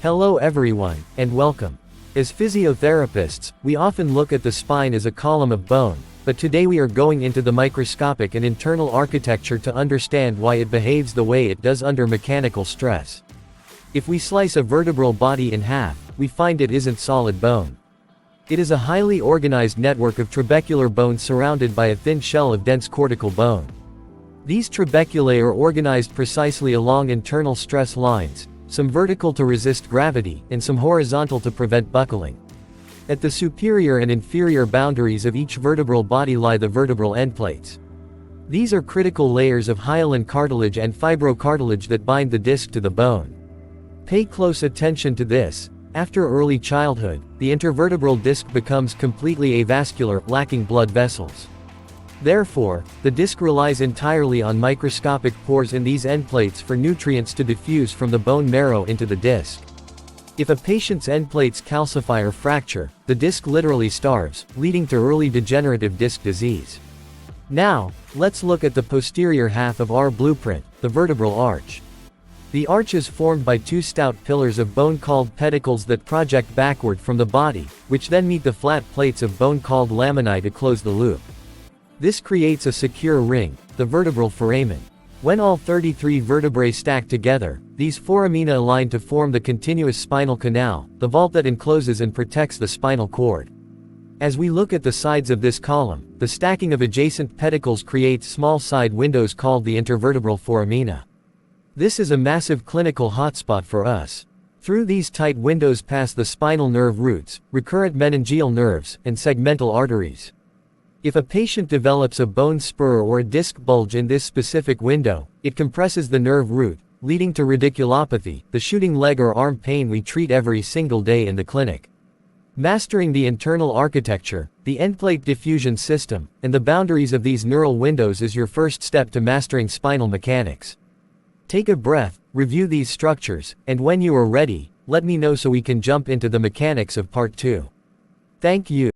Hello everyone, and welcome. As physiotherapists, we often look at the spine as a column of bone, but today we are going into the microscopic and internal architecture to understand why it behaves the way it does under mechanical stress. If we slice a vertebral body in half, we find it isn't solid bone. It is a highly organized network of trabecular bones surrounded by a thin shell of dense cortical bone. These trabeculae are organized precisely along internal stress lines, some vertical to resist gravity, and some horizontal to prevent buckling. At the superior and inferior boundaries of each vertebral body lie the vertebral endplates. These are critical layers of hyaline cartilage and fibrocartilage that bind the disc to the bone. Pay close attention to this. After early childhood, the intervertebral disc becomes completely avascular, lacking blood vessels. Therefore, the disc relies entirely on microscopic pores in these endplates for nutrients to diffuse from the bone marrow into the disc. If a patient's endplates calcify or fracture, the disc literally starves, leading to early degenerative disc disease. Now, let's look at the posterior half of our blueprint, the vertebral arch. The arch is formed by two stout pillars of bone called pedicles that project backward from the body, which then meet the flat plates of bone called laminae to close the loop. This creates a secure ring, the vertebral foramen. When all 33 vertebrae stack together, these foramina align to form the continuous spinal canal, the vault that encloses and protects the spinal cord. As we look at the sides of this column, the stacking of adjacent pedicles creates small side windows called the intervertebral foramina. This is a massive clinical hotspot for us. Through these tight windows pass the spinal nerve roots, recurrent meningeal nerves, and segmental arteries. If a patient develops a bone spur or a disc bulge in this specific window, it compresses the nerve root, leading to radiculopathy, the shooting leg or arm pain we treat every single day in the clinic. Mastering the internal architecture, the endplate diffusion system, and the boundaries of these neural windows is your first step to mastering spinal mechanics. Take a breath, review these structures, and when you are ready, let me know so we can jump into the mechanics of part 2. Thank you.